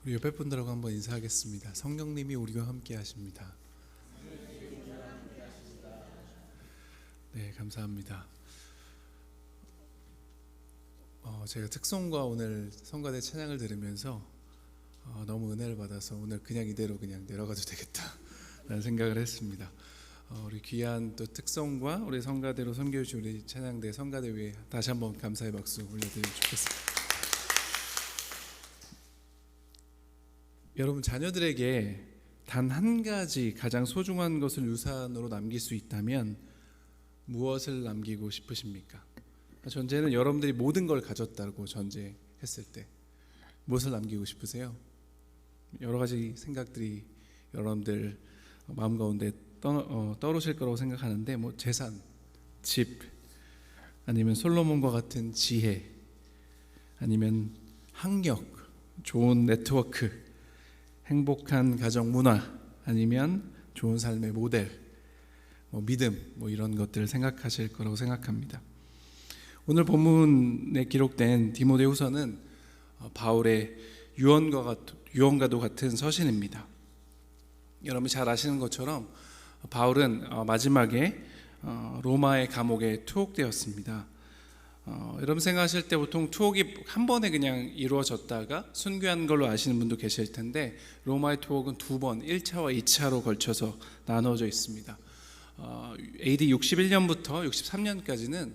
우리 옆에 분들하고 한번 인사하겠습니다. 성령님이 우리와 함께 하십니다. 네, 감사합니다. 제가 특송과 오늘 성가대 찬양을 들으면서 너무 은혜를 받아서 오늘 그냥 이대로 그냥 내려가도 되겠다라는 생각을 했습니다. 우리 귀한 또 특송과 우리 성가대로 섬겨주신 우리 찬양대 성가대 위에 다시 한번 감사의 박수 올려드리면 좋겠습니다. 여러분, 자녀들에게 단 한 가지 가장 소중한 것을 유산으로 남길 수 있다면 무엇을 남기고 싶으십니까? 전제는 여러분들이 모든 걸 가졌다고 전제했을 때 무엇을 남기고 싶으세요? 여러 가지 생각들이 여러분들 마음 가운데 떠오르실 거라고 생각하는데, 재산, 집, 아니면 솔로몬과 같은 지혜, 아니면 학력, 좋은 네트워크, 행복한 가정 문화, 아니면 좋은 삶의 모델, 믿음, 이런 것들을 생각하실 거라고 생각합니다. 오늘 본문에 기록된 디모데후서는 바울의 유언과도 같은 서신입니다. 여러분 잘 아시는 것처럼 바울은 마지막에 로마의 감옥에 투옥되었습니다. 여러분 생각하실 때 보통 투옥이 한 번에 그냥 이루어졌다가 순교한 걸로 아시는 분도 계실 텐데, 로마의 투옥은 두 번, 1차와 2차로 걸쳐서 나눠져 있습니다. AD 61년부터 63년까지는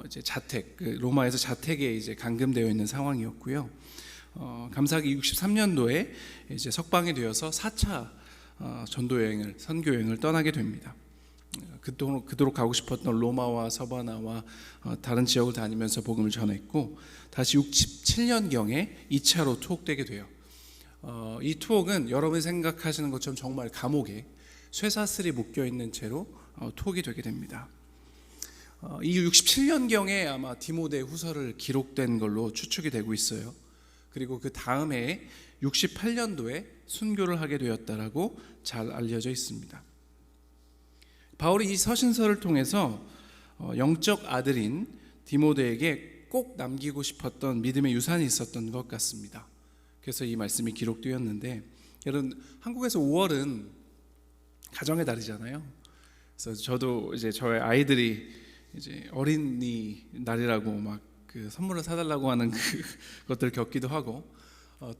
이제 자택, 로마에서 자택에 이제 감금되어 있는 상황이었고요. 감사하게 63년도에 이제 석방이 되어서 4차 선교 여행을 떠나게 됩니다. 그토록 가고 싶었던 로마와 서바나와 다른 지역을 다니면서 복음을 전했고, 다시 67년경에 2차로 투옥되게 돼요. 이 투옥은 여러분이 생각하시는 것처럼 정말 감옥에 쇠사슬이 묶여있는 채로 투옥이 되게 됩니다. 이 67년경에 아마 디모데 후서를 기록된 걸로 추측이 되고 있어요. 그리고 그 다음에 68년도에 순교를 하게 되었다라고 잘 알려져 있습니다. 바울이 이 서신서를 통해서 영적 아들인 디모데에게 꼭 남기고 싶었던 믿음의 유산이 있었던 것 같습니다. 그래서 이 말씀이 기록되었는데, 여러분 한국에서 5월은 가정의 달이잖아요. 그래서 저도 이제 저의 아이들이 이제 어린이 날이라고 막 그 선물을 사달라고 하는 것들을 겪기도 하고,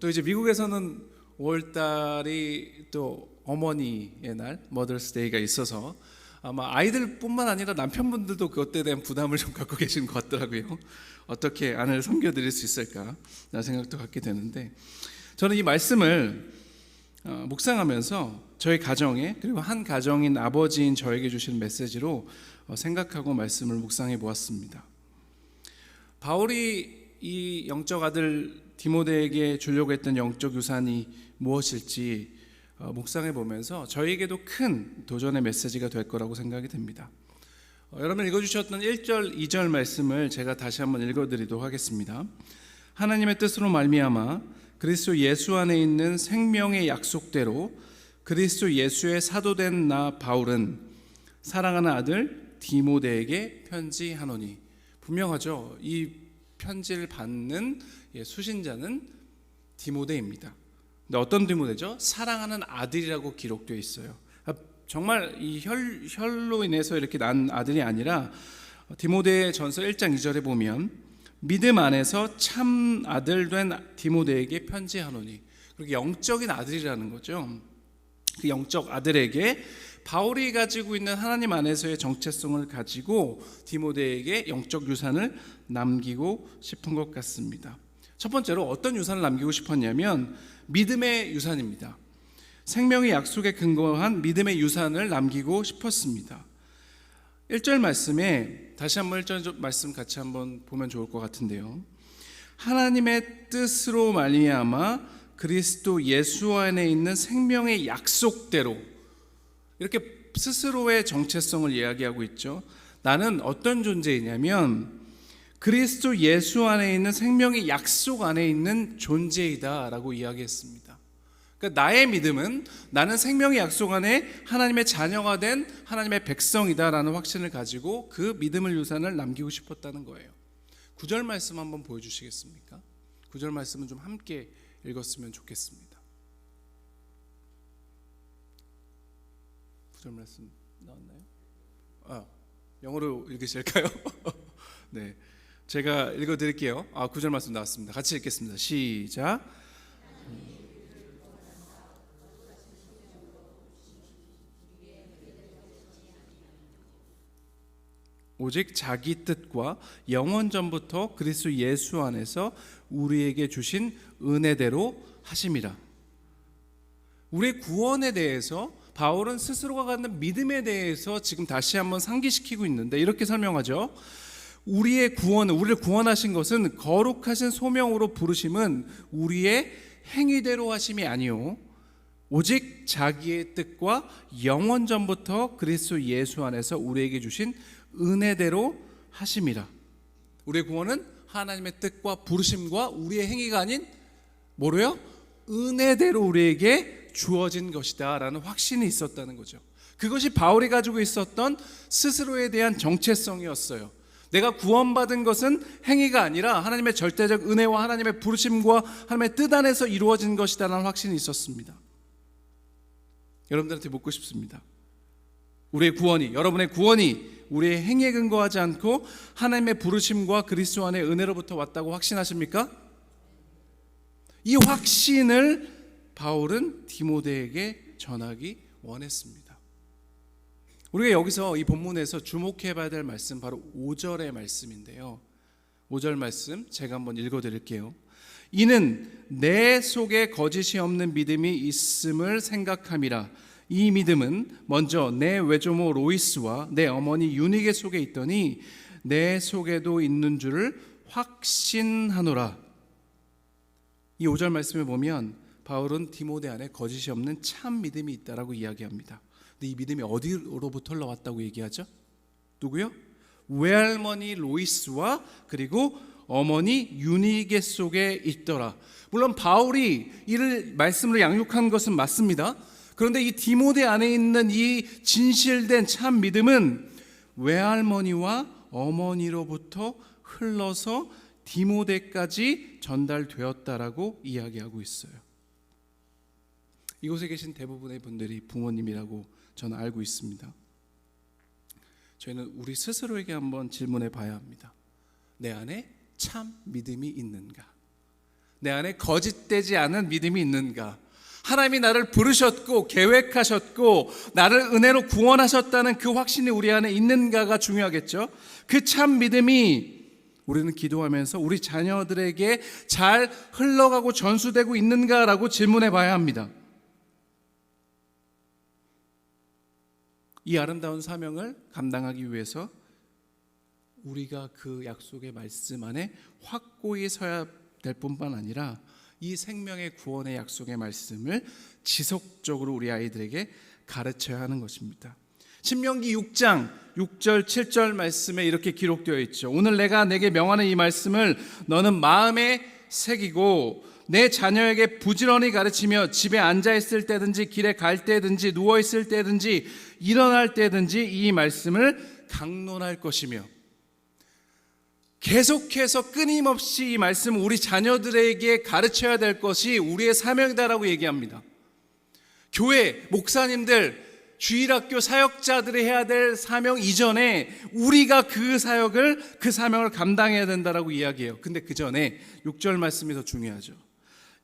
또 이제 미국에서는 5월 달이 또 어머니의 날, 머더스 데이가 있어서 아마 아이들뿐만 아니라 남편분들도 그것에 대한 부담을 좀 갖고 계신 것 같더라고요. 어떻게 아내를 섬겨드릴 수 있을까 라는 생각도 갖게 되는데, 저는 이 말씀을 묵상하면서 저희 가정에, 그리고 한 가정인 아버지인 저에게 주신 메시지로 생각하고 말씀을 묵상해 보았습니다. 바울이 이 영적 아들 디모데에게 주려고 했던 영적 유산이 무엇일지 묵상해 보면서 저에게도 큰 도전의 메시지가 될 거라고 생각이 됩니다. 여러분 읽어주셨던 1절, 2절 말씀을 제가 다시 한번 읽어드리도록 하겠습니다. 하나님의 뜻으로 말미암아 그리스도 예수 안에 있는 생명의 약속대로 그리스도 예수의 사도된 나 바울은 사랑하는 아들 디모데에게 편지하노니. 분명하죠. 이 편지를 받는 수신자는 디모데입니다. 근데 어떤 디모데죠? 사랑하는 아들이라고 기록되어 있어요. 정말 이 혈로 인해서 이렇게 난 아들이 아니라, 디모데 전서 1장 2절에 보면 믿음 안에서 참 아들 된 디모데에게 편지하노니. 그렇게 영적인 아들이라는 거죠. 그 영적 아들에게 바울이 가지고 있는 하나님 안에서의 정체성을 가지고 디모데에게 영적 유산을 남기고 싶은 것 같습니다. 첫 번째로 어떤 유산을 남기고 싶었냐면 믿음의 유산입니다. 생명의 약속에 근거한 믿음의 유산을 남기고 싶었습니다. 1절 말씀에 다시 한번 1절 말씀 같이 한번 보면 좋을 것 같은데요. 하나님의 뜻으로 말미암아 그리스도 예수 안에 있는 생명의 약속대로, 이렇게 스스로의 정체성을 이야기하고 있죠. 나는 어떤 존재이냐면 그리스도 예수 안에 있는 생명의 약속 안에 있는 존재이다 라고 이야기했습니다. 그러니까 나의 믿음은 나는 생명의 약속 안에 하나님의 자녀가 된 하나님의 백성이다 라는 확신을 가지고 그 믿음을 유산을 남기고 싶었다는 거예요. 9절 말씀 한번 보여주시겠습니까? 9절 말씀은 좀 함께 읽었으면 좋겠습니다. 구절 말씀 나왔나요? 영어로 읽으실까요? 네, 제가 읽어드릴게요. 구절 말씀 나왔습니다. 같이 읽겠습니다. 시작. 오직 자기 뜻과 영원 전부터 그리스도 예수 안에서 우리에게 주신 은혜대로 하심이라. 우리의 구원에 대해서 바울은 스스로가 갖는 믿음에 대해서 지금 다시 한번 상기시키고 있는데 이렇게 설명하죠. 우리의 구원은, 우리를 구원하신 것은 거룩하신 소명으로 부르심은 우리의 행위대로 하심이 아니요 오직 자기의 뜻과 영원 전부터 그리스도 예수 안에서 우리에게 주신 은혜대로 하심이라. 우리의 구원은 하나님의 뜻과 부르심과 우리의 행위가 아닌 뭐로요? 은혜대로 우리에게 주어진 것이다 라는 확신이 있었다는 거죠. 그것이 바울이 가지고 있었던 스스로에 대한 정체성이었어요. 내가 구원받은 것은 행위가 아니라 하나님의 절대적 은혜와 하나님의 부르심과 하나님의 뜻 안에서 이루어진 것이다 라는 확신이 있었습니다. 여러분들한테 묻고 싶습니다. 우리의 구원이, 여러분의 구원이 우리의 행위에 근거하지 않고 하나님의 부르심과 그리스도 안의 은혜로부터 왔다고 확신하십니까? 이 확신을 바울은 디모데에게 전하기 원했습니다. 우리가 여기서 이 본문에서 주목해 봐야 될 말씀 바로 5절의 말씀인데요. 5절 말씀 제가 한번 읽어드릴게요. 이는 내 속에 거짓이 없는 믿음이 있음을 생각함이라. 이 믿음은 먼저 내 외조모 로이스와 내 어머니 유니게 속에 있더니 내 속에도 있는 줄을 확신하노라. 이 5절 말씀을 보면 바울은 디모데 안에 거짓이 없는 참 믿음이 있다라고 이야기합니다. 근데 이 믿음이 어디로부터 흘러왔다고 얘기하죠? 누구요? 외할머니 로이스와 그리고 어머니 유니게 속에 있더라. 물론 바울이 이를 말씀으로 양육한 것은 맞습니다. 그런데 이 디모데 안에 있는 이 진실된 참 믿음은 외할머니와 어머니로부터 흘러서 디모데까지 전달되었다라고 이야기하고 있어요. 이곳에 계신 대부분의 분들이 부모님이라고 저는 알고 있습니다. 저희는 우리 스스로에게 한번 질문해 봐야 합니다. 내 안에 참 믿음이 있는가? 내 안에 거짓되지 않은 믿음이 있는가? 하나님이 나를 부르셨고 계획하셨고 나를 은혜로 구원하셨다는 그 확신이 우리 안에 있는가가 중요하겠죠. 그 참 믿음이 우리는 기도하면서 우리 자녀들에게 잘 흘러가고 전수되고 있는가라고 질문해 봐야 합니다. 이 아름다운 사명을 감당하기 위해서 우리가 그 약속의 말씀 안에 확고히 서야 될 뿐만 아니라 이 생명의 구원의 약속의 말씀을 지속적으로 우리 아이들에게 가르쳐야 하는 것입니다. 신명기 6장 6절 7절 말씀에 이렇게 기록되어 있죠. 오늘 내가 내게 명하는 이 말씀을 너는 마음에 새기고 내 자녀에게 부지런히 가르치며 집에 앉아있을 때든지 길에 갈 때든지 누워있을 때든지 일어날 때든지 이 말씀을 강론할 것이며. 계속해서 끊임없이 이 말씀을 우리 자녀들에게 가르쳐야 될 것이 우리의 사명이다라고 얘기합니다. 교회, 목사님들, 주일학교 사역자들이 해야 될 사명 이전에 우리가 그 사명을 감당해야 된다라고 이야기해요. 근데 그 전에 6절 말씀이 더 중요하죠.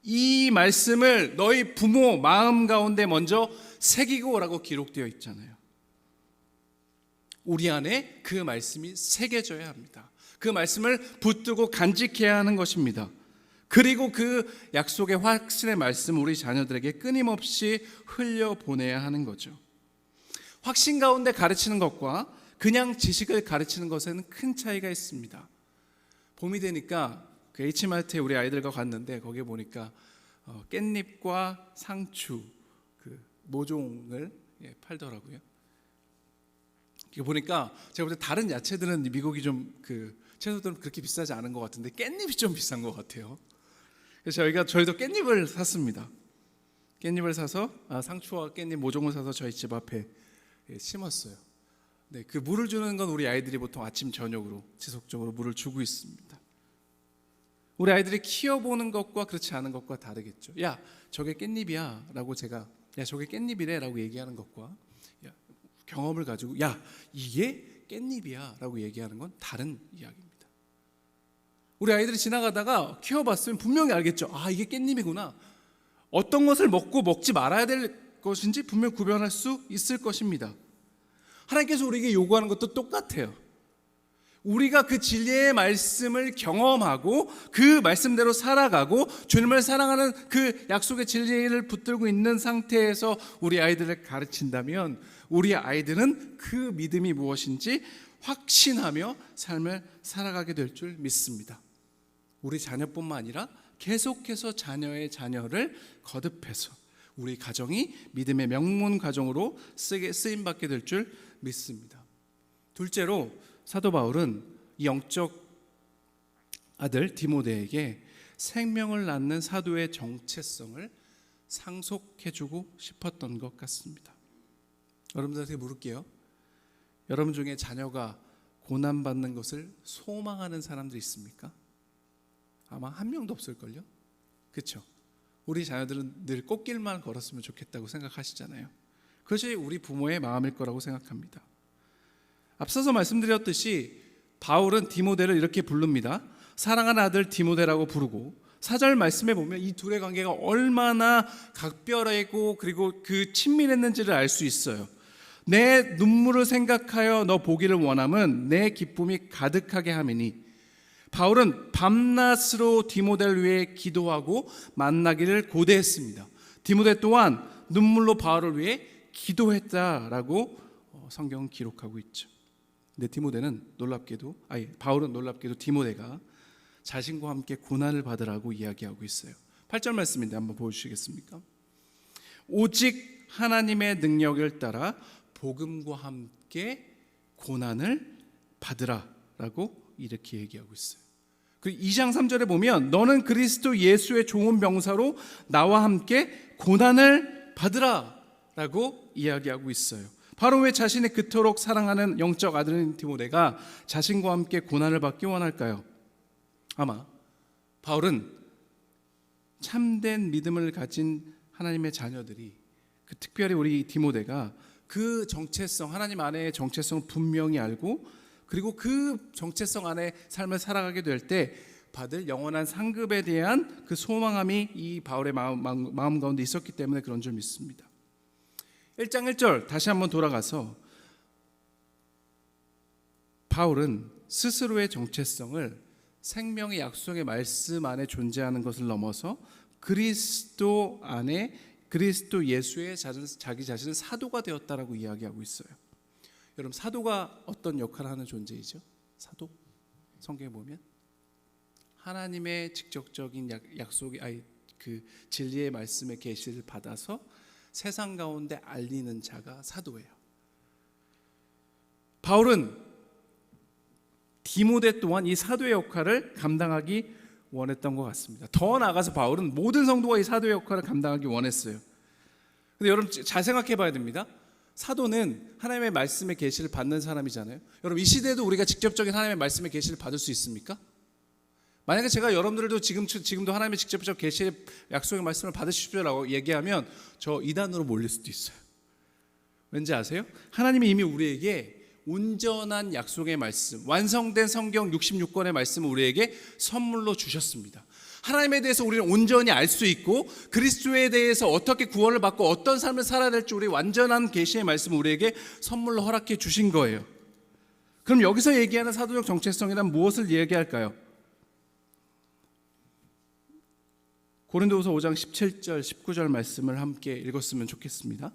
이 말씀을 너희 부모 마음 가운데 먼저 새기고라고 기록되어 있잖아요. 우리 안에 그 말씀이 새겨져야 합니다. 그 말씀을 붙들고 간직해야 하는 것입니다. 그리고 그 약속의 확신의 말씀을 우리 자녀들에게 끊임없이 흘려보내야 하는 거죠. 확신 가운데 가르치는 것과 그냥 지식을 가르치는 것에는 큰 차이가 있습니다. 봄이 되니까 그 H마트에 우리 아이들과 갔는데 거기에 보니까 깻잎과 상추 그 모종을 팔더라고요. 보니까 제가 볼 때 다른 야채들은 미국이 좀 채소들은 그렇게 비싸지 않은 것 같은데 깻잎이 좀 비싼 것 같아요. 그래서 저희도 깻잎을 샀습니다. 깻잎을 사서 상추와 깻잎 모종을 사서 저희 집 앞에 심었어요. 네, 그 물을 주는 건 우리 아이들이 보통 아침 저녁으로 지속적으로 물을 주고 있습니다. 우리 아이들이 키워보는 것과 그렇지 않은 것과 다르겠죠. 야, 저게 깻잎이야 라고 제가 야, 저게 깻잎이래 라고 얘기하는 것과 야, 경험을 가지고 야, 이게 깻잎이야 라고 얘기하는 건 다른 이야기입니다. 우리 아이들이 지나가다가 키워봤으면 분명히 알겠죠. 아, 이게 깻잎이구나. 어떤 것을 먹고 먹지 말아야 될 것인지 분명 구별할 수 있을 것입니다. 하나님께서 우리에게 요구하는 것도 똑같아요. 우리가 그 진리의 말씀을 경험하고 그 말씀대로 살아가고 주님을 사랑하는 그 약속의 진리를 붙들고 있는 상태에서 우리 아이들을 가르친다면 우리 아이들은 그 믿음이 무엇인지 확신하며 삶을 살아가게 될 줄 믿습니다. 우리 자녀뿐만 아니라 계속해서 자녀의 자녀를 거듭해서 우리 가정이 믿음의 명문 가정으로 쓰임받게 될 줄 믿습니다. 둘째로 사도 바울은 이 영적 아들 디모데에게 생명을 낳는 사도의 정체성을 상속해주고 싶었던 것 같습니다. 여러분들한테 물을게요. 여러분 중에 자녀가 고난받는 것을 소망하는 사람들 있습니까? 아마 한 명도 없을걸요? 그렇죠? 우리 자녀들은 늘 꽃길만 걸었으면 좋겠다고 생각하시잖아요. 그것이 우리 부모의 마음일 거라고 생각합니다. 앞서서 말씀드렸듯이 바울은 디모데를 이렇게 부릅니다. 사랑하는 아들 디모데라고 부르고 4절 말씀에 보면 이 둘의 관계가 얼마나 각별하고 그리고 그 친밀했는지를 알 수 있어요. 내 눈물을 생각하여 너 보기를 원함은 내 기쁨이 가득하게 함이니. 바울은 밤낮으로 디모데를 위해 기도하고 만나기를 고대했습니다. 디모데 또한 눈물로 바울을 위해 기도했다라고 성경은 기록하고 있죠. 근데 바울은 놀랍게도 디모데가 자신과 함께 고난을 받으라고 이야기하고 있어요. 8절 말씀인데 한번 보여주시겠습니까? 오직 하나님의 능력을 따라 복음과 함께 고난을 받으라라고 이렇게 얘기하고 있어요. 그리고 2장 3절에 보면 너는 그리스도 예수의 좋은 병사로 나와 함께 고난을 받으라라고 이야기하고 있어요. 바로 왜 자신의 그토록 사랑하는 영적 아들인 디모데가 자신과 함께 고난을 받기 원할까요? 아마 바울은 참된 믿음을 가진 하나님의 자녀들이 특별히 우리 디모데가 그 정체성, 하나님 안에의 정체성을 분명히 알고 그리고 그 정체성 안에 삶을 살아가게 될 때 받을 영원한 상급에 대한 그 소망함이 이 바울의 마음 가운데 있었기 때문에 그런 줄 믿습니다. 1장 1절 다시 한번 돌아가서 바울은 스스로의 정체성을 생명의 약속의 말씀 안에 존재하는 것을 넘어서 그리스도 안에 그리스도 예수의 자기 자신은 사도가 되었다라고 이야기하고 있어요. 여러분, 사도가 어떤 역할을 하는 존재이죠? 사도? 성경에 보면 하나님의 직접적인 약속의 그 진리의 말씀의 계시를 받아서 세상 가운데 알리는 자가 사도예요. 바울은 디모데 또한 이 사도의 역할을 감당하기 원했던 것 같습니다. 더 나아가서 바울은 모든 성도가 이 사도의 역할을 감당하기 원했어요. 근데 여러분 잘 생각해 봐야 됩니다. 사도는 하나님의 말씀의 계시를 받는 사람이잖아요. 여러분, 이 시대에도 우리가 직접적인 하나님의 말씀의 계시를 받을 수 있습니까? 만약에 제가 여러분들도 지금도 하나님의 직접적 계시의 약속의 말씀을 받으십시오라고 얘기하면 저 이단으로 몰릴 수도 있어요. 왠지 아세요? 하나님이 이미 우리에게 온전한 약속의 말씀, 완성된 성경 66권의 말씀을 우리에게 선물로 주셨습니다. 하나님에 대해서 우리는 온전히 알 수 있고 그리스도에 대해서 어떻게 구원을 받고 어떤 삶을 살아야 될지 우리 완전한 계시의 말씀을 우리에게 선물로 허락해 주신 거예요. 그럼 여기서 얘기하는 사도적 정체성이란 무엇을 얘기할까요? 고린도후서 5장 17절 19절 말씀을 함께 읽었으면 좋겠습니다.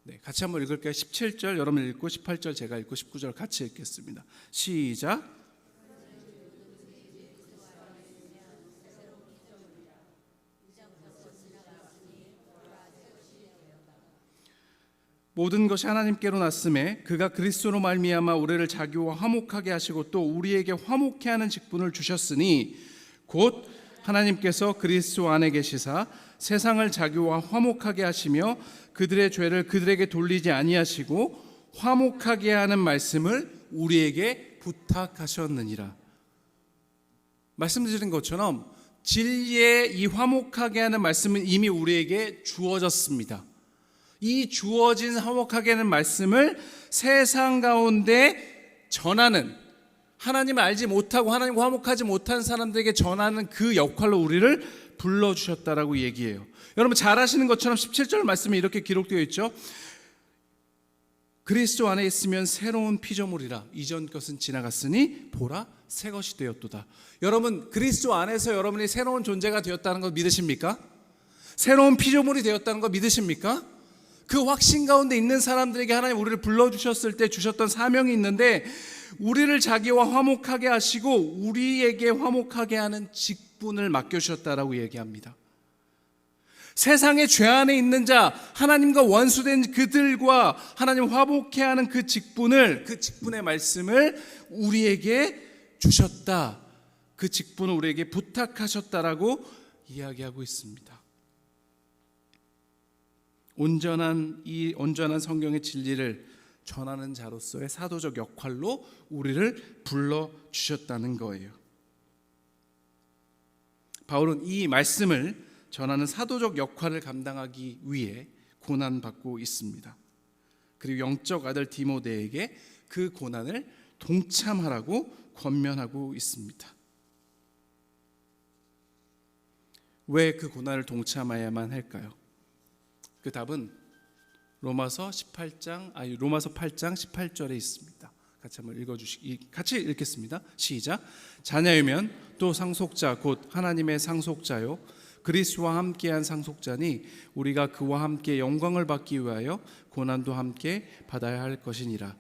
네, 같이 한번 읽을게요. 17절 여러분 읽고 18절 제가 읽고 19절 같이 읽겠습니다. 시작. 모든 것이 하나님께로 났음에 그가 그리스도로 말미암아 우리를 자기와 화목하게 하시고 또 우리에게 화목케 하는 직분을 주셨으니 곧 하나님께서 그리스도 안에 계시사 세상을 자기와 화목하게 하시며 그들의 죄를 그들에게 돌리지 아니하시고 화목하게 하는 말씀을 우리에게 부탁하셨느니라. 말씀드린 것처럼 진리에 이 화목하게 하는 말씀은 이미 우리에게 주어졌습니다. 이 주어진 화목하게 하는 말씀을 세상 가운데 전하는, 하나님을 알지 못하고 하나님과 화목하지 못한 사람들에게 전하는 그 역할로 우리를 불러주셨다라고 얘기해요. 여러분 잘 아시는 것처럼 17절 말씀에 이렇게 기록되어 있죠. 그리스도 안에 있으면 새로운 피조물이라 이전 것은 지나갔으니 보라 새 것이 되었도다. 여러분 그리스도 안에서 여러분이 새로운 존재가 되었다는 거 믿으십니까? 새로운 피조물이 되었다는 거 믿으십니까? 그 확신 가운데 있는 사람들에게 하나님 우리를 불러주셨을 때 주셨던 사명이 있는데, 우리를 자기와 화목하게 하시고 우리에게 화목하게 하는 직분을 맡겨주셨다라고 얘기합니다. 세상의 죄 안에 있는 자, 하나님과 원수된 그들과 하나님 화목해 하는 그 직분을, 그 직분의 말씀을 우리에게 주셨다. 그 직분을 우리에게 부탁하셨다라고 이야기하고 있습니다. 온전한 성경의 진리를 전하는 자로서의 사도적 역할로 우리를 불러주셨다는 거예요. 바울은 이 말씀을 전하는 사도적 역할을 감당하기 위해 고난받고 있습니다. 그리고 영적 아들 디모데에게 그 고난을 동참하라고 권면하고 있습니다. 왜 그 고난을 동참해야만 할까요? 그 답은 로마서 8장 18절에 있습니다. 같이 읽겠습니다. 시작. 자녀이면 또 상속자 곧 하나님의 상속자요 그리스도와 함께한 상속자니 우리가 그와 함께 영광을 받기 위하여 고난도 함께 받아야 할 것이니라.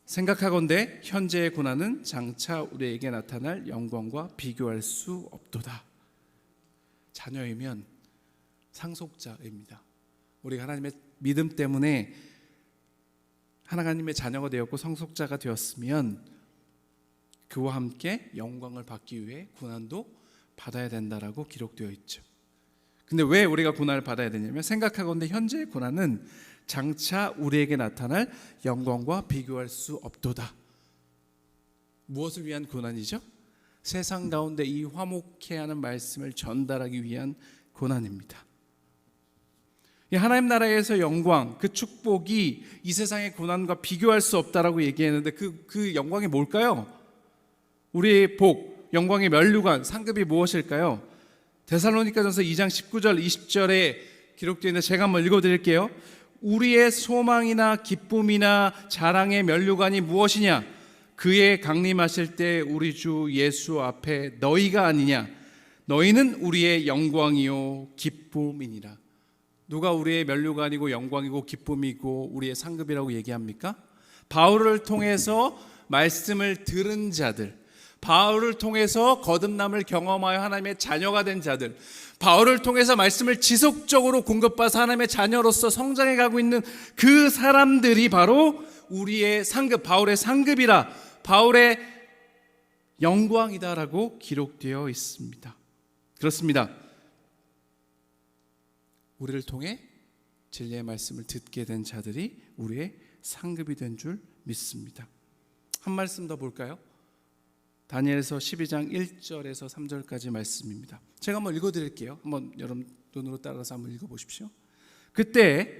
생각하건대 현재의 고난은 장차 우리에게 나타날 영광과 비교할 수 없도다. 자녀이면 상속자입니다. 우리가 하나님의 믿음 때문에 하나님의 자녀가 되었고 상속자가 되었으면 그와 함께 영광을 받기 위해 고난도 받아야 된다라고 기록되어 있죠. 근데 왜 우리가 고난을 받아야 되냐면, 생각하건대 현재의 고난은 장차 우리에게 나타날 영광과 비교할 수 없도다. 무엇을 위한 고난이죠? 세상 가운데 이 화목해 하는 말씀을 전달하기 위한 고난입니다. 하나님 나라에서 영광, 그 축복이 이 세상의 고난과 비교할 수 없다라고 얘기했는데 그 영광이 뭘까요? 우리의 복, 영광의 면류관, 상급이 무엇일까요? 데살로니가전서 2장 19절 20절에 기록되어 있는데 제가 한번 읽어드릴게요. 우리의 소망이나 기쁨이나 자랑의 면류관이 무엇이냐? 그의 강림하실 때 우리 주 예수 앞에 너희가 아니냐? 너희는 우리의 영광이요 기쁨이니라. 누가 우리의 면류관이고 영광이고 기쁨이고 우리의 상급이라고 얘기합니까? 바울을 통해서 말씀을 들은 자들, 바울을 통해서 거듭남을 경험하여 하나님의 자녀가 된 자들, 바울을 통해서 말씀을 지속적으로 공급받아서 하나님의 자녀로서 성장해 가고 있는 그 사람들이 바로 우리의 상급, 바울의 상급이라, 바울의 영광이다라고 기록되어 있습니다. 그렇습니다. 우리를 통해 진리의 말씀을 듣게 된 자들이 우리의 상급이 된 줄 믿습니다. 한 말씀 더 볼까요? 다니엘서 12장 1절에서 3절까지 말씀입니다. 제가 한번 읽어드릴게요. 한번 여러분 눈으로 따라서 한번 읽어보십시오. 그때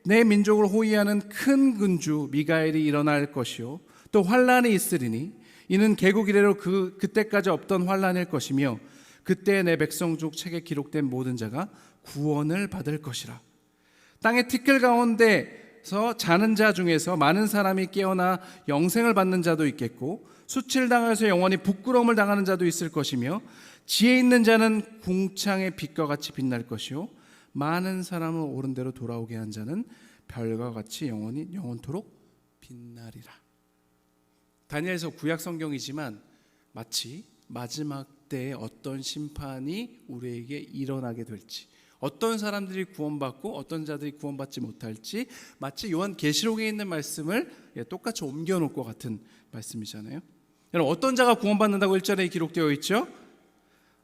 내 민족을 호위하는 큰 군주 미가엘이 일어날 것이요 또 환란이 있으리니 이는 개국 이래로 그때까지 없던 환란일 것이며 그때 내 백성 중 책에 기록된 모든 자가 구원을 받을 것이라. 땅의 티끌 가운데서 자는 자 중에서 많은 사람이 깨어나 영생을 받는 자도 있겠고 수치를 당하여서 영원히 부끄러움을 당하는 자도 있을 것이며 지혜 있는 자는 궁창의 빛과 같이 빛날 것이요 많은 사람을 옳은 대로 돌아오게 한 자는 별과 같이 영원토록 빛나리라. 다니엘서 구약 성경이지만 마치 마지막 때에 어떤 심판이 우리에게 일어나게 될지, 어떤 사람들이 구원받고 어떤 자들이 구원받지 못할지, 마치 요한계시록에 있는 말씀을 똑같이 옮겨놓을 것 같은 말씀이잖아요. 여러분, 어떤 자가 구원받는다고 1절에 기록되어 있죠?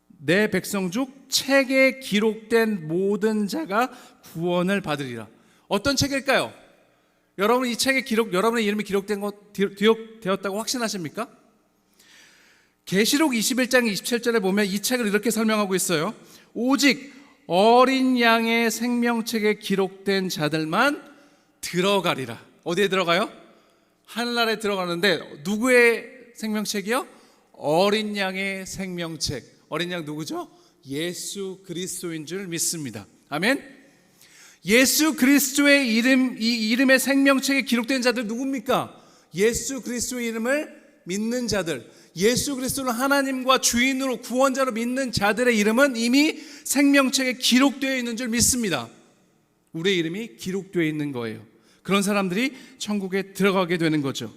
내 백성 중 책에 기록된 모든 자가 구원을 받으리라. 어떤 책일까요? 여러분, 이 책에 여러분의 이름이 기록된 것 되었다고 확신하십니까? 계시록 21장 27절에 보면 이 책을 이렇게 설명하고 있어요. 오직 어린 양의 생명책에 기록된 자들만 들어가리라. 어디에 들어가요? 하늘나라에 들어가는데 누구의 생명책이요? 어린 양의 생명책. 어린 양 누구죠? 예수 그리스도인 줄 믿습니다. 아멘. 예수 그리스도의 이름, 이 이름의 생명책에 기록된 자들 누굽니까? 예수 그리스도의 이름을 믿는 자들, 예수 그리스도를 하나님과 주인으로 구원자로 믿는 자들의 이름은 이미 생명책에 기록되어 있는 줄 믿습니다. 우리의 이름이 기록되어 있는 거예요. 그런 사람들이 천국에 들어가게 되는 거죠.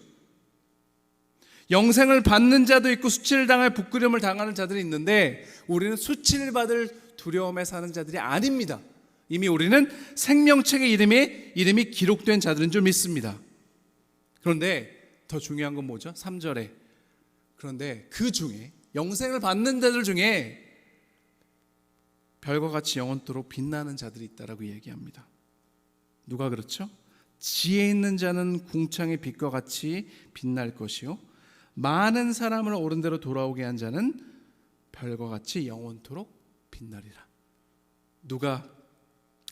영생을 받는 자도 있고 수치를 당할 부끄러움을 당하는 자들이 있는데 우리는 수치를 받을 두려움에 사는 자들이 아닙니다. 이미 우리는 생명책의 이름이 기록된 자들인 줄 믿습니다. 그런데 더 중요한 건 뭐죠? 3절에 그런데 그 중에 영생을 받는 자들 중에 별과 같이 영원토록 빛나는 자들이 있다라고 얘기합니다. 누가 그렇죠? 지혜 있는 자는 궁창의 빛과 같이 빛날 것이요 많은 사람을 옳은 대로 돌아오게 한 자는 별과 같이 영원토록 빛나리라. 누가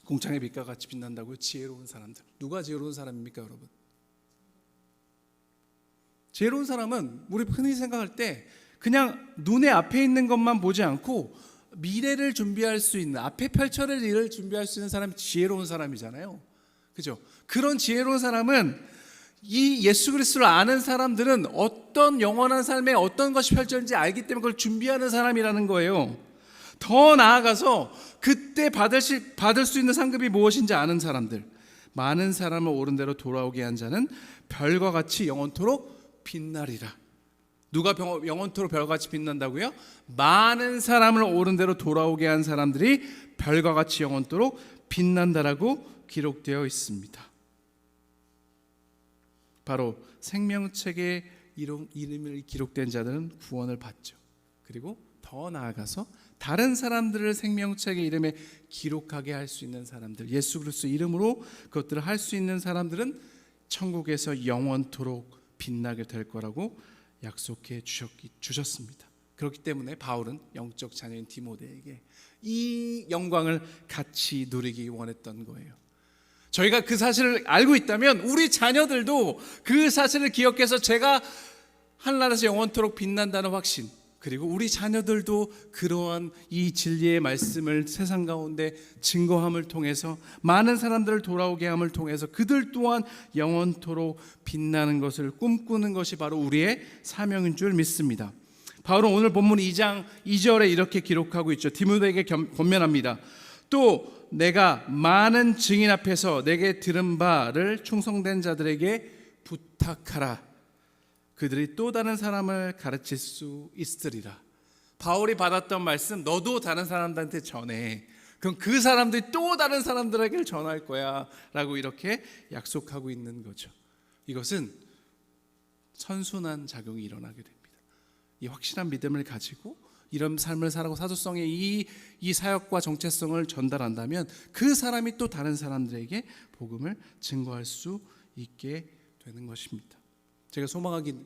궁창의 빛과 같이 빛난다고요? 지혜로운 사람들. 누가 지혜로운 사람입니까, 여러분? 지혜로운 사람은 우리 흔히 생각할 때 그냥 눈에 앞에 있는 것만 보지 않고 미래를 준비할 수 있는, 앞에 펼쳐질 일을 준비할 수 있는 사람이 지혜로운 사람이잖아요. 그죠? 그런 지혜로운 사람은 이 예수 그리스도를 아는 사람들은 어떤 영원한 삶에 어떤 것이 펼쳐질지 알기 때문에 그걸 준비하는 사람이라는 거예요. 더 나아가서 그때 받을 수 있는 상급이 무엇인지 아는 사람들, 많은 사람을 옳은 대로 돌아오게 한 자는 별과 같이 영원토록 빛나리라. 누가 영원토록 별같이 빛난다고요? 많은 사람을 옳은 대로 돌아오게 한 사람들이 별과 같이 영원토록 빛난다라고 기록되어 있습니다. 바로 생명책에 이름이 기록된 자들은 구원을 받죠. 그리고 더 나아가서 다른 사람들을 생명책의 이름에 기록하게 할 수 있는 사람들, 예수 그리스도 이름으로 그것들을 할 수 있는 사람들은 천국에서 영원토록 빛나게 될 거라고 약속해 주셨습니다. 그렇기 때문에 바울은 영적 자녀인 디모데에게 이 영광을 같이 누리기 원했던 거예요. 저희가 그 사실을 알고 있다면 우리 자녀들도 그 사실을 기억해서 제가 하늘나라에서 영원토록 빛난다는 확신, 그리고 우리 자녀들도 그러한 이 진리의 말씀을 세상 가운데 증거함을 통해서 많은 사람들을 돌아오게 함을 통해서 그들 또한 영원토록 빛나는 것을 꿈꾸는 것이 바로 우리의 사명인 줄 믿습니다. 바울은 오늘 본문 2장 2절에 이렇게 기록하고 있죠. 디모데에게 권면합니다. 또 내가 많은 증인 앞에서 내게 들은 바를 충성된 자들에게 부탁하라. 그들이 또 다른 사람을 가르칠 수 있으리라. 바울이 받았던 말씀 너도 다른 사람들한테 전해. 그럼 그 사람들이 또 다른 사람들에게 전할 거야 라고 이렇게 약속하고 있는 거죠. 이것은 선순환 작용이 일어나게 됩니다. 이 확실한 믿음을 가지고 이런 삶을 살아가고 사도성의 이 사역과 정체성을 전달한다면 그 사람이 또 다른 사람들에게 복음을 증거할 수 있게 되는 것입니다. 제가 소망하기는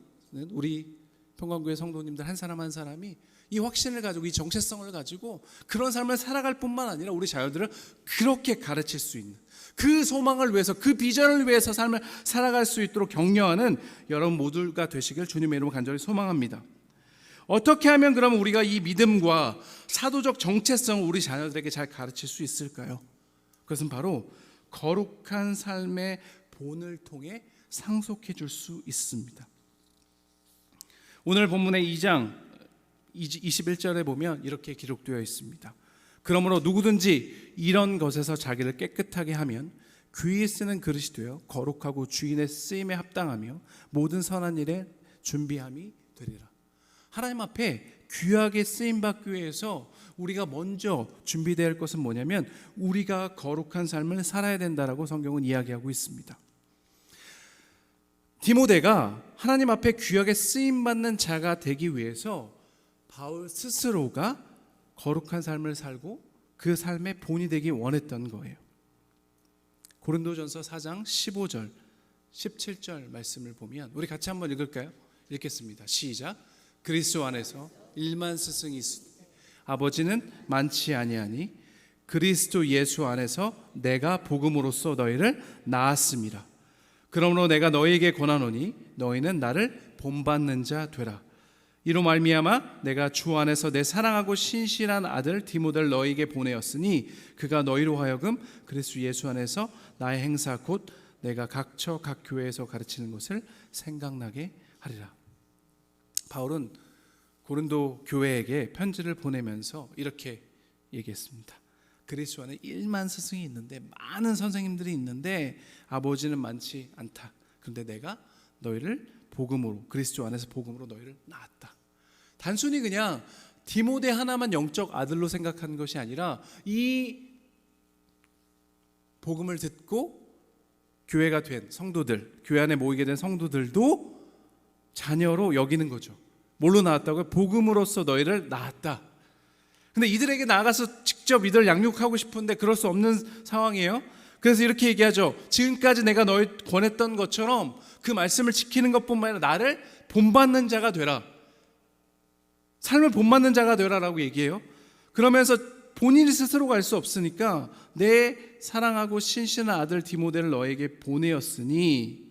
우리 평강교회 성도님들 한 사람 한 사람이 이 확신을 가지고 이 정체성을 가지고 그런 삶을 살아갈 뿐만 아니라 우리 자녀들을 그렇게 가르칠 수 있는, 그 소망을 위해서, 그 비전을 위해서 삶을 살아갈 수 있도록 격려하는 여러분 모두가 되시길 주님의 이름으로 간절히 소망합니다. 어떻게 하면 그러면 우리가 이 믿음과 사도적 정체성을 우리 자녀들에게 잘 가르칠 수 있을까요? 그것은 바로 거룩한 삶의 본을 통해 상속해 줄 수 있습니다. 오늘 본문의 2장 21절에 보면 이렇게 기록되어 있습니다. 그러므로 누구든지 이런 것에서 자기를 깨끗하게 하면 귀히 쓰는 그릇이 되어 거룩하고 주인의 쓰임에 합당하며 모든 선한 일에 준비함이 되리라. 하나님 앞에 귀하게 쓰임받기 위해서 우리가 먼저 준비되어야 할 것은 뭐냐면 우리가 거룩한 삶을 살아야 된다라고 성경은 이야기하고 있습니다. 디모데가 하나님 앞에 귀하게 쓰임받는 자가 되기 위해서 바울 스스로가 거룩한 삶을 살고 그 삶의 본이 되기 원했던 거예요. 고린도전서 4장 15절 17절 말씀을 보면 우리 같이 한번 읽을까요? 읽겠습니다. 시작. 그리스도 안에서 1만 스승이 있으니 아버지는 많지 아니하니 그리스도 예수 안에서 내가 복음으로써 너희를 낳았습니다. 그러므로 내가 너희에게 권하노니 너희는 나를 본받는 자 되라. 이로 말미암아 내가 주 안에서 내 사랑하고 신실한 아들 디모데를 너희에게 보내었으니 그가 너희로 하여금 그리스도 예수 안에서 나의 행사 곧 내가 각처 각 교회에서 가르치는 것을 생각나게 하리라. 바울은 고린도 교회에게 편지를 보내면서 이렇게 얘기했습니다. 그리스도 안에 1만 스승이 있는데, 많은 선생님들이 있는데 아버지는 많지 않다. 그런데 내가 너희를 복음으로, 그리스도 안에서 복음으로 너희를 낳았다. 단순히 그냥 디모데 하나만 영적 아들로 생각한 것이 아니라 이 복음을 듣고 교회가 된 성도들, 교회 안에 모이게 된 성도들도 자녀로 여기는 거죠. 뭘로 낳았다고요? 복음으로써 너희를 낳았다. 근데 이들에게 나아가서 직접 이들 양육하고 싶은데 그럴 수 없는 상황이에요. 그래서 이렇게 얘기하죠. 지금까지 내가 너희 권했던 것처럼 그 말씀을 지키는 것뿐만 아니라 나를 본받는 자가 되라. 삶을 본받는 자가 되라라고 얘기해요. 그러면서 본인이 스스로 갈 수 없으니까 내 사랑하고 신실한 아들 디모데를 너에게 보내었으니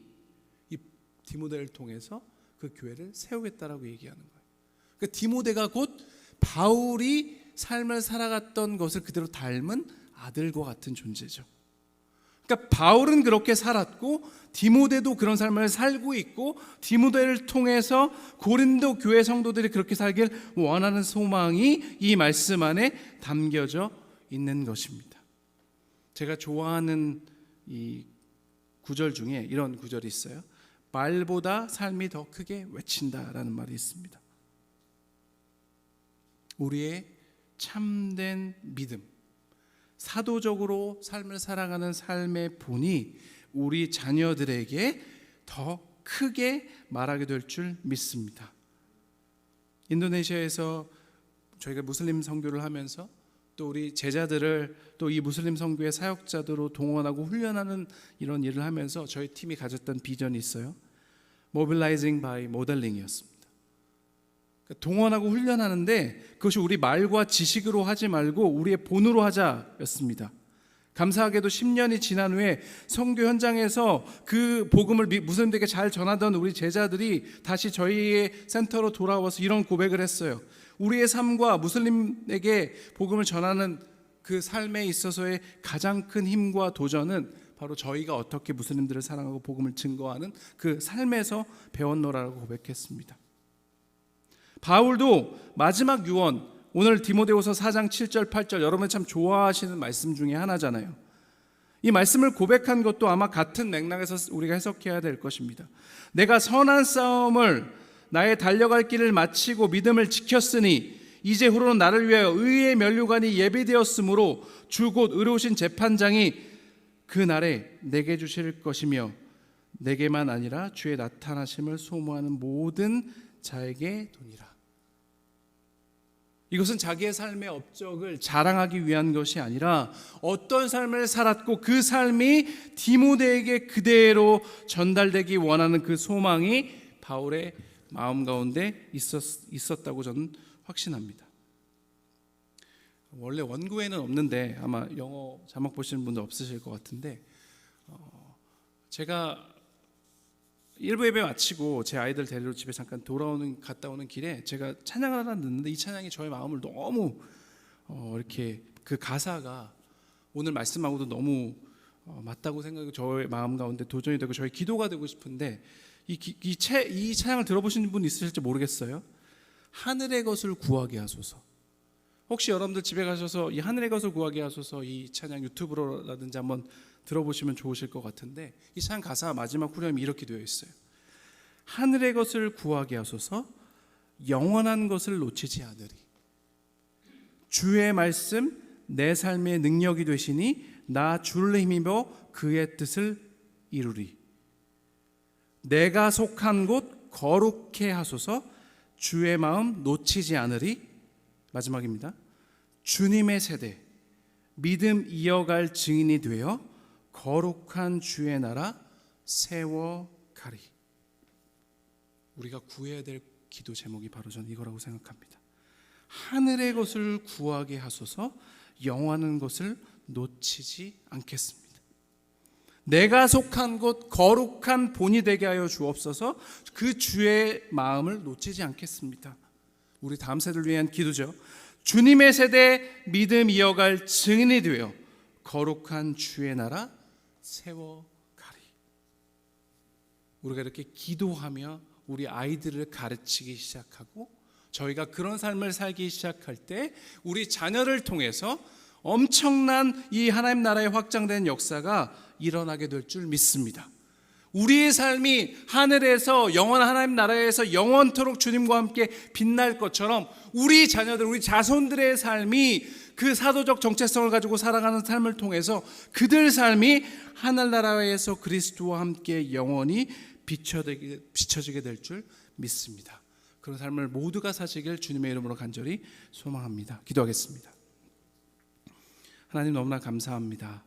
이 디모데를 통해서 그 교회를 세우겠다라고 얘기하는 거예요. 그러니까 디모데가 곧 바울이 삶을 살아갔던 것을 그대로 닮은 아들과 같은 존재죠. 그러니까 바울은 그렇게 살았고 디모데도 그런 삶을 살고 있고 디모데를 통해서 고린도 교회 성도들이 그렇게 살길 원하는 소망이 이 말씀 안에 담겨져 있는 것입니다. 제가 좋아하는 이 구절 중에 이런 구절이 있어요. 말보다 삶이 더 크게 외친다라는 말이 있습니다. 우리의 참된 믿음, 사도적으로 삶을 살아가는 삶의 본이 우리 자녀들에게 더 크게 말하게 될 줄 믿습니다. 인도네시아에서 저희가 무슬림 선교를 하면서 또 우리 제자들을 또 이 무슬림 선교의 사역자들로 동원하고 훈련하는 이런 일을 하면서 저희 팀이 가졌던 비전이 있어요. Mobilizing by Modeling이었습니다. 동원하고 훈련하는데 그것이 우리 말과 지식으로 하지 말고 우리의 본으로 하자였습니다. 감사하게도 10년이 지난 후에 선교 현장에서 그 복음을 무슬림들에게 잘 전하던 우리 제자들이 다시 저희의 센터로 돌아와서 이런 고백을 했어요. 우리의 삶과 무슬림에게 복음을 전하는 그 삶에 있어서의 가장 큰 힘과 도전은 바로 저희가 어떻게 무슬림들을 사랑하고 복음을 증거하는 그 삶에서 배웠노라고 고백했습니다. 바울도 마지막 유언, 오늘 디모데후서 4장 7절 8절 여러분 참 좋아하시는 말씀 중에 하나잖아요. 이 말씀을 고백한 것도 아마 같은 맥락에서 우리가 해석해야 될 것입니다. 내가 선한 싸움을 나의 달려갈 길을 마치고 믿음을 지켰으니 이제후로는 나를 위하여 의의 면류관이 예비되었으므로 주 곧 의로우신 재판장이 그 날에 내게 주실 것이며 내게만 아니라 주의 나타나심을 소모하는 모든 자에게 도니라. 이것은 자기의 삶의 업적을 자랑하기 위한 것이 아니라 어떤 삶을 살았고 그 삶이 디모데에게 그대로 전달되기 원하는 그 소망이 바울의 마음 가운데 있었다고 저는 확신합니다. 원래 원고에는 없는데 아마 영어 자막 보시는 분도 없으실 것 같은데 제가 1부 예배 마치고 제 아이들 데리러 집에 잠깐 갔다 오는 길에 제가 찬양을 하나 듣는데 이 찬양이 저의 마음을 너무 이렇게 그 가사가 오늘 말씀하고도 너무 맞다고 생각하고 저의 마음 가운데 도전이 되고 저의 기도가 되고 싶은데 이 찬양을 들어보신 분 있으실지 모르겠어요. 하늘의 것을 구하게 하소서. 혹시 여러분들 집에 가셔서 이 하늘의 것을 구하게 하소서 이 찬양 유튜브로라든지 한번 들어보시면 좋으실 것 같은데 이 찬양 가사 마지막 후렴이 이렇게 되어 있어요. 하늘의 것을 구하게 하소서 영원한 것을 놓치지 않으리. 주의 말씀 내 삶의 능력이 되시니 나 주를 힘입어 그의 뜻을 이루리. 내가 속한 곳 거룩해 하소서 주의 마음 놓치지 않으리. 마지막입니다. 주님의 세대 믿음 이어갈 증인이 되어 거룩한 주의 나라 세워가리. 우리가 구해야 될 기도 제목이 바로 저는 이거라고 생각합니다. 하늘의 것을 구하게 하소서, 영원한 것을 놓치지 않겠습니다. 내가 속한 곳 거룩한 본이 되게 하여 주옵소서. 그 주의 마음을 놓치지 않겠습니다. 우리 다음 세대를 위한 기도죠. 주님의 세대 믿음 이어갈 증인이 되어 거룩한 주의 나라 세워가리. 우리가 이렇게 기도하며 우리 아이들을 가르치기 시작하고 저희가 그런 삶을 살기 시작할 때 우리 자녀를 통해서 엄청난 이 하나님 나라의 확장된 역사가 일어나게 될 줄 믿습니다. 우리의 삶이 하늘에서 영원한 하나님 나라에서 영원토록 주님과 함께 빛날 것처럼 우리 자녀들, 우리 자손들의 삶이 그 사도적 정체성을 가지고 살아가는 삶을 통해서 그들 삶이 하늘나라에서 그리스도와 함께 영원히 비춰지게 될 줄 믿습니다. 그런 삶을 모두가 사시길 주님의 이름으로 간절히 소망합니다. 기도하겠습니다. 하나님 너무나 감사합니다.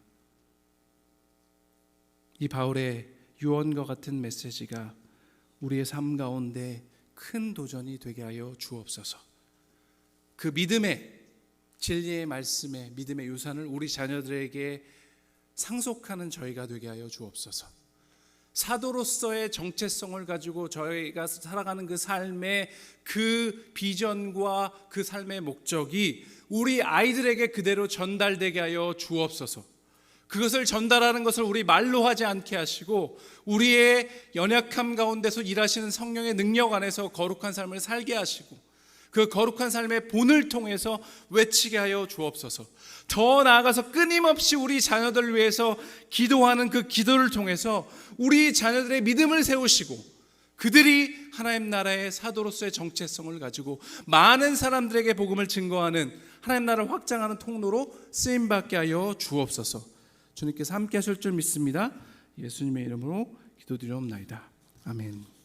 이 바울의 유언과 같은 메시지가 우리의 삶 가운데 큰 도전이 되게 하여 주옵소서. 그 믿음의 진리의 말씀의 믿음의 유산을 우리 자녀들에게 상속하는 저희가 되게 하여 주옵소서. 사도로서의 정체성을 가지고 저희가 살아가는 그 삶의 그 비전과 그 삶의 목적이 우리 아이들에게 그대로 전달되게 하여 주옵소서. 그것을 전달하는 것을 우리 말로 하지 않게 하시고 우리의 연약함 가운데서 일하시는 성령의 능력 안에서 거룩한 삶을 살게 하시고 그 거룩한 삶의 본을 통해서 외치게 하여 주옵소서. 더 나아가서 끊임없이 우리 자녀들을 위해서 기도하는 그 기도를 통해서 우리 자녀들의 믿음을 세우시고 그들이 하나님 나라의 사도로서의 정체성을 가지고 많은 사람들에게 복음을 증거하는 하나님 나라를 확장하는 통로로 쓰임받게 하여 주옵소서. 주님께서 함께 하실 줄 믿습니다. 예수님의 이름으로 기도드리옵나이다. 아멘.